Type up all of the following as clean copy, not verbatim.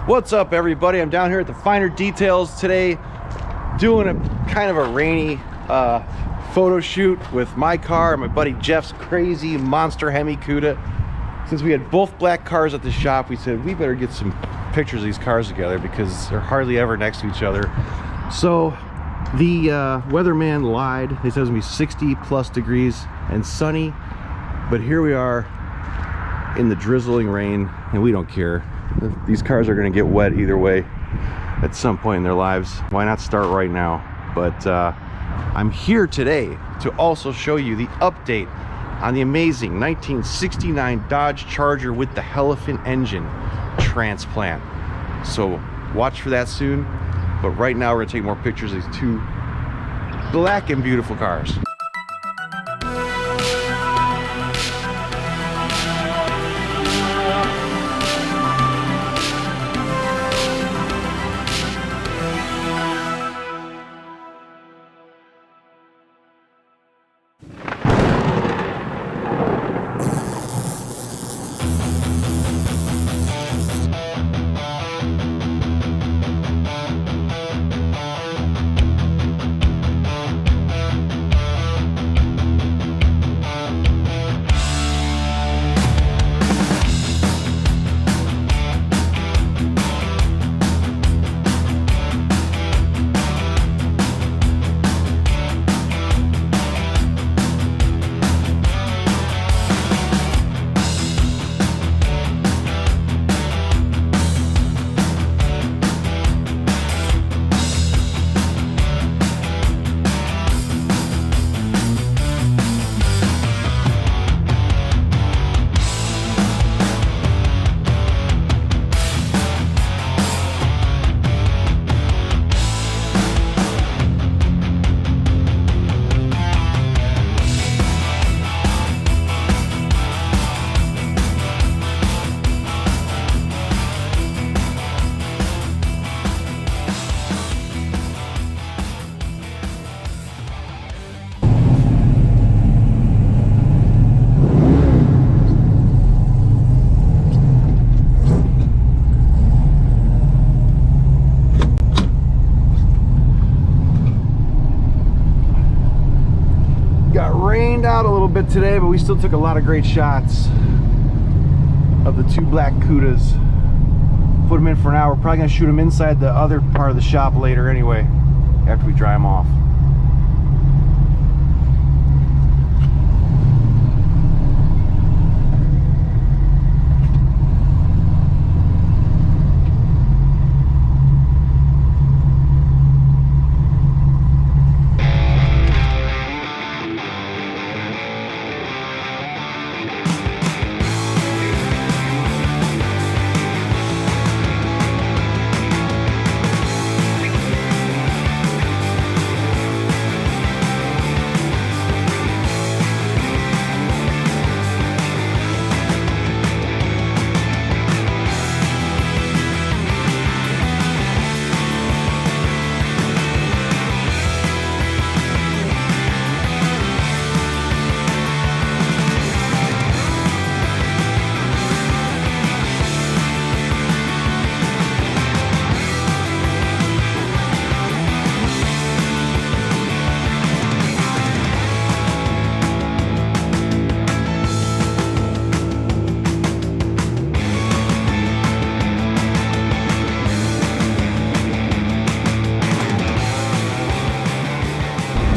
What's up, everybody? I'm down here at the Finer Details today doing a kind of a rainy photo shoot with my car and my buddy Jeff's crazy monster Hemi Cuda. Since we had both black cars at the shop, we said we better get some pictures of these cars together because they're hardly ever next to each other. So the weatherman lied. He said it was gonna be 60 plus degrees and sunny, but here we are in the drizzling rain and we don't care. These cars are going to get wet either way at some point in their lives. Why not start right now? But I'm here today to also show you the update on the amazing 1969 Dodge Charger with the Elephant engine transplant. So watch for that soon. But right now we're going to take more pictures of these two black and beautiful cars. Rained out a little bit today, but we still took a lot of great shots of the two black Cudas. Put them in for an hour. We're probably gonna shoot them inside the other part of the shop later anyway, after we dry them off.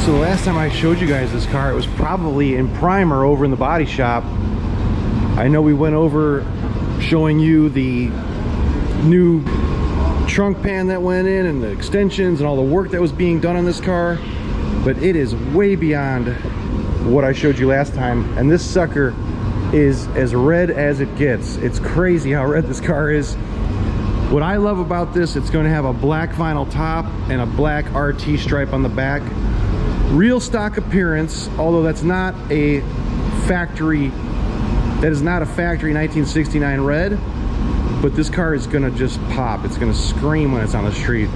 So the last time I showed you guys this car, it was probably in primer over in the body shop. I know we went over showing you the new trunk pan that went in and the extensions and all the work that was being done on this car, but it is way beyond what I showed you last time, and this sucker is as red as it gets. It's crazy how red this car is. What I love about this, it's going to have a black vinyl top and a black RT stripe on the back. Real stock appearance, although that's not a factory, that is not a factory 1969 red, but this car is gonna just pop. It's gonna scream when it's on the street.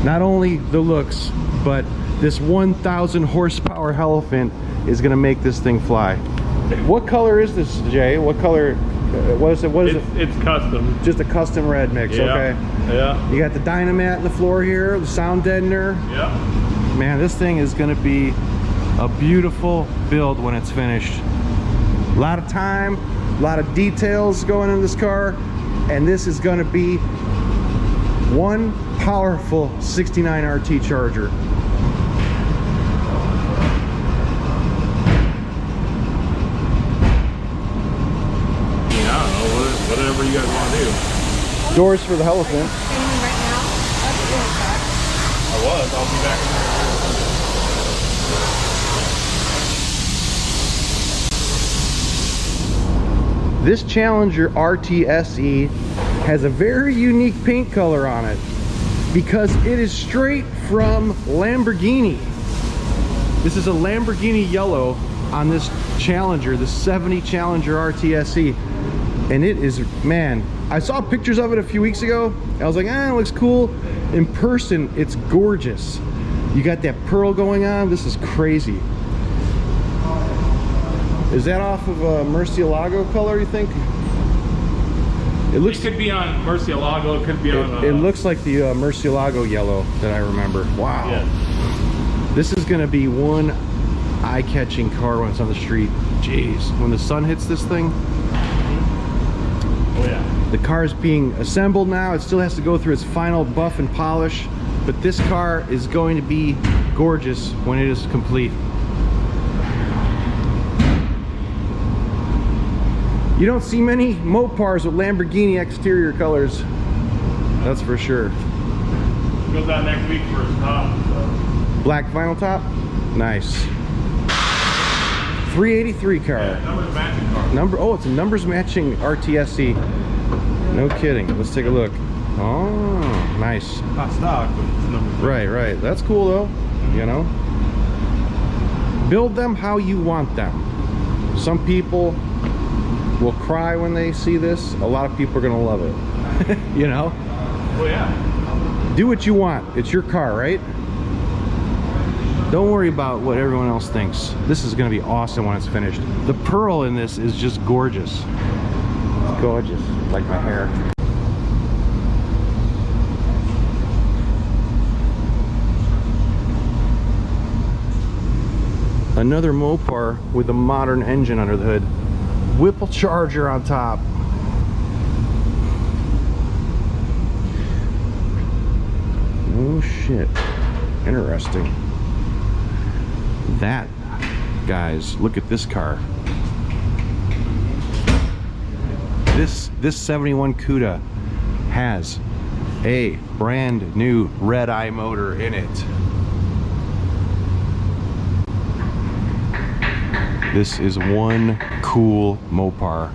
Not only the looks, but this 1,000 horsepower Elephant is gonna make this thing fly. What color is this, Jay? What color What is it? What is it? It's custom. Just a custom red mix. Yeah. Okay. Yeah. You got the Dynamat in the floor here, the sound deadener. Yeah. Man, this thing is going to be a beautiful build when it's finished. A lot of time, a lot of details going in this car, and this is going to be one powerful 69 RT Charger. Whatever you guys want to do. Doors for the elephant. I'll be back in there. This Challenger RTSE has a very unique paint color on it because it is straight from Lamborghini. This is a Lamborghini yellow on this Challenger, the 70 Challenger RTSE. And it is, man, I saw pictures of it a few weeks ago. I was like, it looks cool. In person, it's gorgeous. You got that pearl going on. This is crazy. Is that off of a Murcielago color, you think? It looks. It could be on Murcielago. It could be on. It looks like the Murcielago yellow that I remember. Wow. Yeah. This is gonna be one eye-catching car when it's on the street. Jeez, when the sun hits this thing. Oh yeah. The car is being assembled now. It still has to go through its final buff and polish, but this car is going to be gorgeous when it is complete. You don't see many Mopars with Lamborghini exterior colors, that's for sure. Goes out next week for his top. So. Black vinyl top, nice. 383 car. Yeah, numbers matching car. Oh, it's a numbers matching RTSE. No kidding. Let's take a look. Oh, nice. Not stock, but it's numbers. Right. That's cool though. You know, build them how you want them. Some people will cry when they see this. A lot of people are gonna love it. You know. Oh yeah. Do what you want. It's your car, right? Don't worry about what everyone else thinks. This is gonna be awesome when it's finished. The pearl in this is just gorgeous. Gorgeous, like my hair. Another Mopar with a modern engine under the hood. Whipple Charger on top. Oh shit, interesting. That, guys, look at this car. This 71 Cuda has a brand new red-eye motor in it. This is one cool Mopar,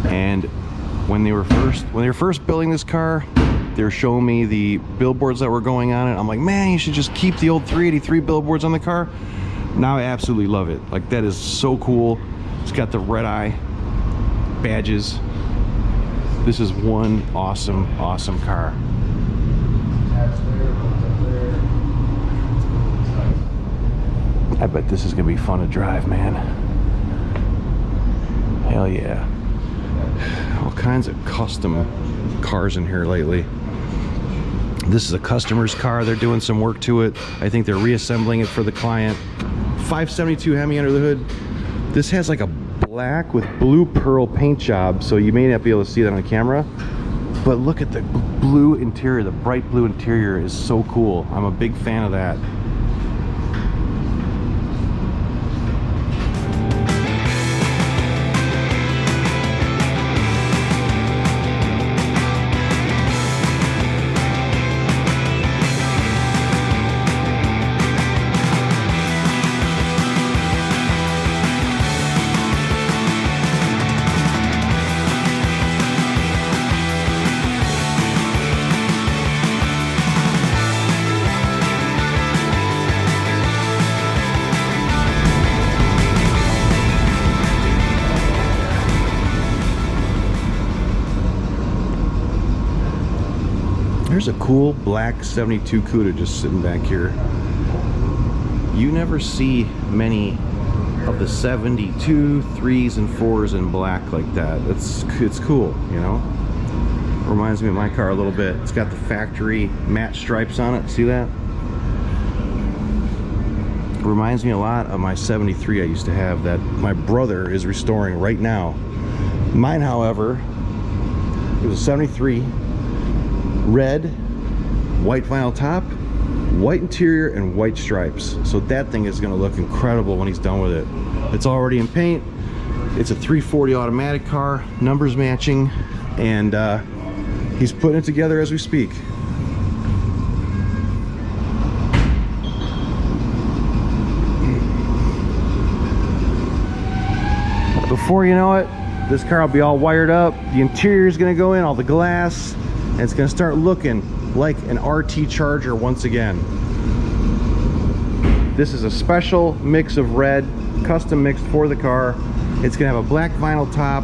and when they were first building this car, they were showing me the billboards that were going on it. I'm like, man, you should just keep the old 383 billboards on the car. Now I absolutely love it. Like, that is so cool. It's got the red-eye badges. This is one awesome car. I bet this is gonna be fun to drive, man. Hell yeah. All kinds of custom cars in here lately. This is a customer's car. They're doing some work to it. I think they're reassembling it for the client. 572 Hemi under the hood. This has like a black with blue pearl paint job, so you may not be able to see that on camera, but look at the blue interior. The bright blue interior is so cool. I'm a big fan of that. There's a cool black 72 Cuda just sitting back here. You never see many of the 72 3s and 4s in black like that. It's cool, you know. Reminds me of my car a little bit. It's got the factory matte stripes on it. See that? Reminds me a lot of my 73 I used to have that my brother is restoring right now. Mine, however, it was a 73, red, white vinyl top, white interior, and white stripes. So that thing is going to look incredible when he's done with it. It's already in paint. It's a 340 automatic car, numbers matching, and he's putting it together as we speak. Before you know it, this car will be all wired up. The interior is going to go in, all the glass, and it's going to start looking like an RT Charger once again. This is a special mix of red, custom mixed for the car. It's going to have a black vinyl top,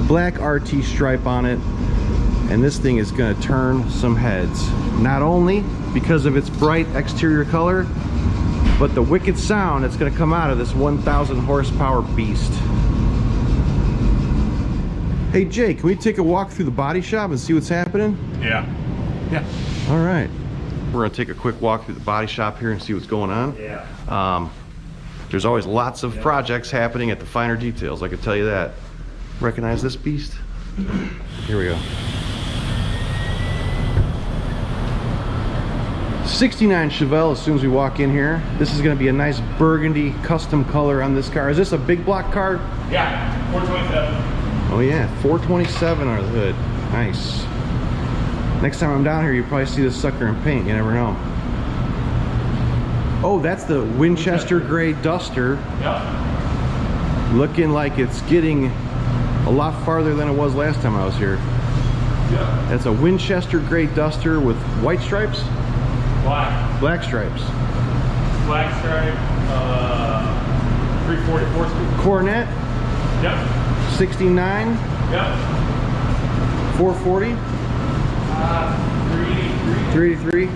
black RT stripe on it, and this thing is going to turn some heads. Not only because of its bright exterior color, but the wicked sound that's going to come out of this 1,000 horsepower beast. Hey Jay, can we take a walk through the body shop and see what's happening? Yeah. Yeah. All right. We're gonna take a quick walk through the body shop here and see what's going on. Yeah. There's always lots of projects happening at the finer details, I can tell you that. Recognize this beast? Here we go. 69 Chevelle as soon as we walk in here. This is gonna be a nice burgundy custom color on this car. Is this a big block car? Yeah. 427. Oh yeah, 427 on the hood. Nice. Next time I'm down here, you'll probably see this sucker in paint. You never know. Oh, that's the Winchester Gray Duster. Yeah. Looking like it's getting a lot farther than it was last time I was here. Yeah. That's a Winchester Gray Duster with white stripes? Black. Black stripes. Black stripe. 344 speed. Coronet, Yep. 69, Yep. 440, 383. 383.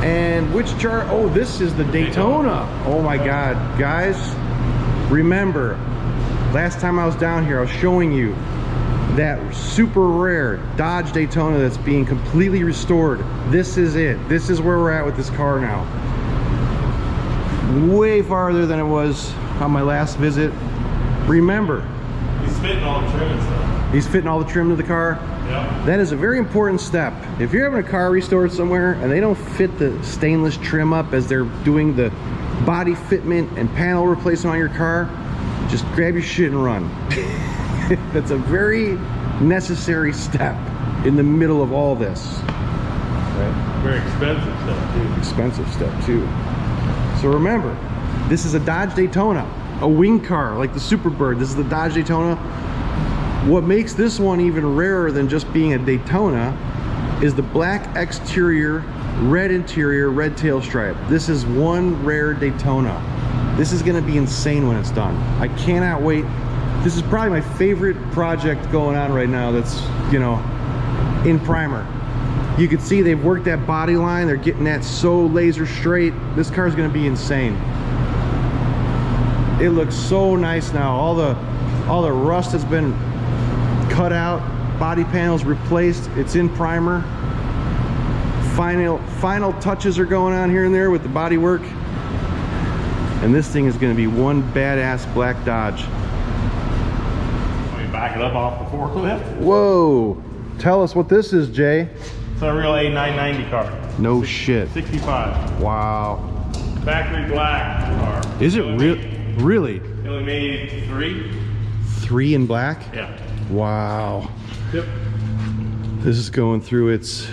And which chart? Oh, this is the Daytona. Oh my God, guys, remember last time I was down here, I was showing you that super rare Dodge Daytona that's being completely restored. This is it. This is where we're at with this car now. Way farther than it was on my last visit. Remember, He's fitting all the trim and stuff. he's fitting all the trim to the car. Yep. That is a very important step. If you're having a car restored somewhere and they don't fit the stainless trim up as they're doing the body fitment and panel replacement on your car, just grab your shit and run. That's a very necessary step in the middle of all this. Right? Very expensive stuff too. Expensive step too. So remember, this is a Dodge Daytona, a wing car like the Superbird. This is the Dodge Daytona. What makes this one even rarer than just being a Daytona is the black exterior, red interior, red tail stripe. This is one rare Daytona. This is gonna be insane when it's done. I cannot wait. This is probably my favorite project going on right now that's, you know, in primer. You can see they've worked that body line. They're getting that so laser straight. This car is going to be insane. It looks so nice now. All the rust has been cut out. Body panels replaced. It's in primer. Final touches are going on here and there with the body work. And this thing is going to be one badass black Dodge. Let me back it up off the forklift. Whoa! Tell us what this is, Jay. It's a real A990 car. No shit. 65. Wow. Factory black car. Is it real? Really? They only made 3. 3 in black? Yeah. Wow. Yep. This is going through its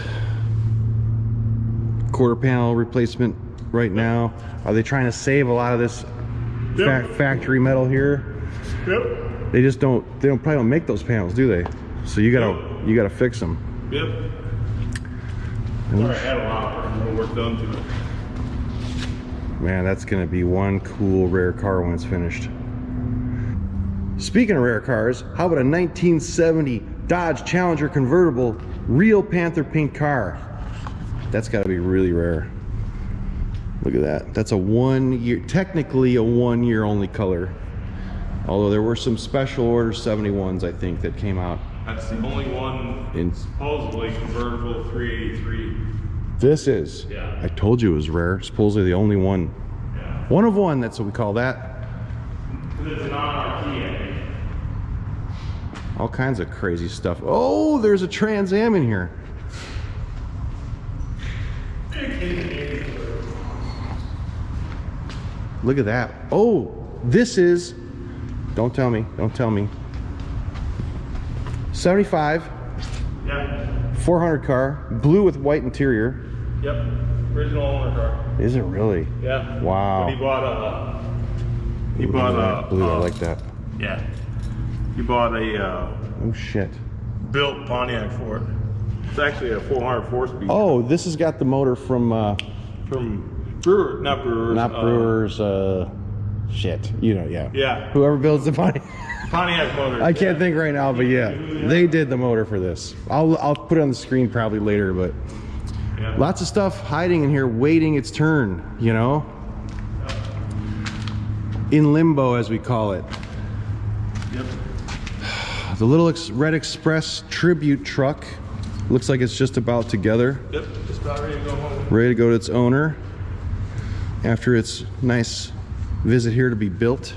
quarter panel replacement right now. Are they trying to save a lot of this factory metal here? Yep. They probably don't make those panels, do they? So you gotta fix them. Yep. Sorry, I had a lot of work done to it. Man, that's gonna be one cool rare car when it's finished. Speaking of rare cars, how about a 1970 Dodge Challenger convertible, real Panther pink car? That's gotta be really rare. Look at that. That's a 1 year, technically a 1 year only color. Although there were some special order 71s, I think, that came out. That's the only one supposedly convertible 383. This is. Yeah. I told you it was rare. Supposedly the only one. Yeah. One of one, that's what we call that. It's an RT, I think. All kinds of crazy stuff. Oh, there's a Trans Am in here. Look at that. Oh, this is, don't tell me, 75, Yeah. 400 car, blue with white interior. Yep. Original owner car. Is it really? Yeah. Wow. But he bought a blue, I like that. Yeah. He bought a Oh shit. built Pontiac for it. It's actually a 400 4-speed. Oh, this has got the motor from Brewer, not Brewers. not Brewers, shit. You know, yeah. Yeah. Whoever builds the Pontiac. Pontiac motor. I can't think right now, but yeah, they did the motor for this. I'll put it on the screen probably later, but Yeah. lots of stuff hiding in here, waiting its turn, you know? In limbo, as we call it. Yep. The little Red Express tribute truck looks like it's just about together, Yep. Just about ready to go home. ready to go to its owner after its nice visit here to be built.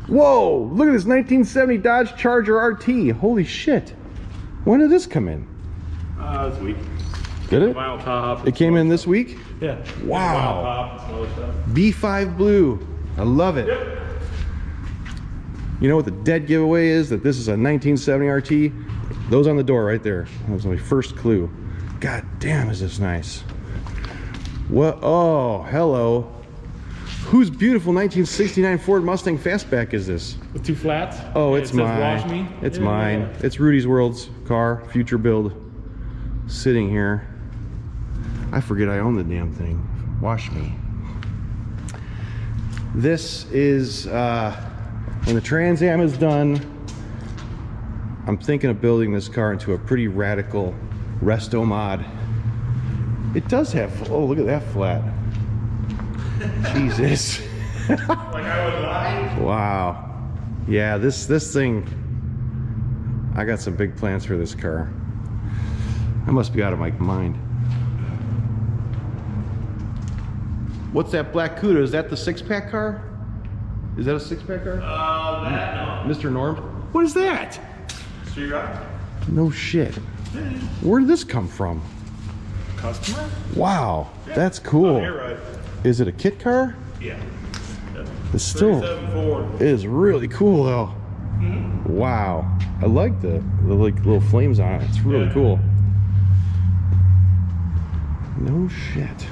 Whoa, look at this 1970 Dodge Charger RT. Holy shit. When did this come in? This week. Did it? Vinyl top. It came in this week? Yeah. Wow. Vinyl top and some other stuff. B5 blue. I love it. Yep. You know what the dead giveaway is? That this is a 1970 RT? Those on the door right there. That was my first clue. God damn, is this nice. What? Oh, hello. Whose beautiful 1969 Ford Mustang Fastback is this? With 2 flats. Oh, And it's it says mine. Wash me. It's Yeah. mine. It's Rudy's World's car, future build, sitting here. I forget I own the damn thing. Wash me. This is, when the Trans Am is done, I'm thinking of building this car into a pretty radical resto mod. It does have, oh, look at that flat. Jesus. Like I was lying. Wow. Yeah, this thing, I got some big plans for this car. I must be out of my mind. What's that black Cuda? Is that the 6-pack car? Is that a 6-pack car? That no. Mr. Norm? What is that? Street rock. No shit. Where did this come from? Customer. Wow, that's cool. Here, right. Is it a kit car? Yeah. It's still, 37 Ford. it is really cool though. Wow, I like the like little flames on it. It's really Yeah. cool. No shit.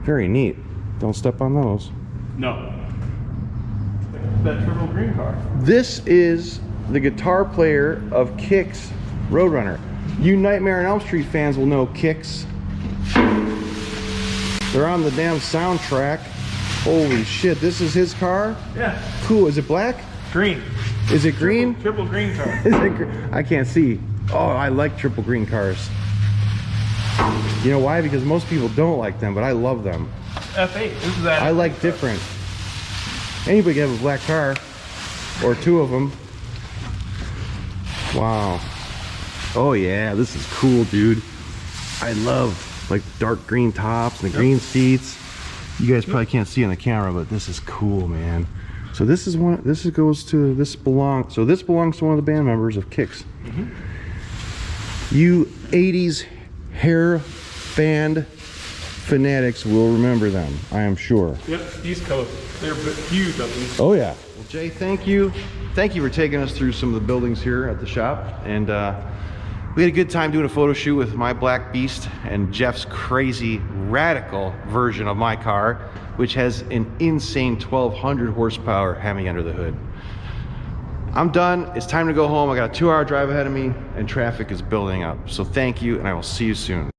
Very neat. Don't step on those. No. That turbo green car. This is the guitar player of Kix Roadrunner. You Nightmare on Elm Street fans will know Kix. They're on the damn soundtrack. Holy shit, this is his car? Yeah. Cool, is it black? Green. Is it green? Triple green car. Is it I can't see. Oh, I like triple green cars. You know why? Because most people don't like them, but I love them. F8. This is that. I like different. Anybody can have a black car, or 2 of them. Wow. Oh yeah, this is cool, dude. I love like dark green tops and the green seats. You guys probably can't see on the camera, but this is cool, man. So this is one. This belongs to one of the band members of Kix. You 80s hair band fanatics will remember them, I am sure. Yep. East Coast. They're huge up east. Oh yeah. Well, Jay, thank you. Thank you for taking us through some of the buildings here at the shop, and we had a good time doing a photo shoot with my Black Beast and Jeff's crazy radical version of my car, which has an insane 1200 horsepower Hemi under the hood. I'm done. It's time to go home. I got a 2-hour drive ahead of me and traffic is building up. So thank you, and I will see you soon.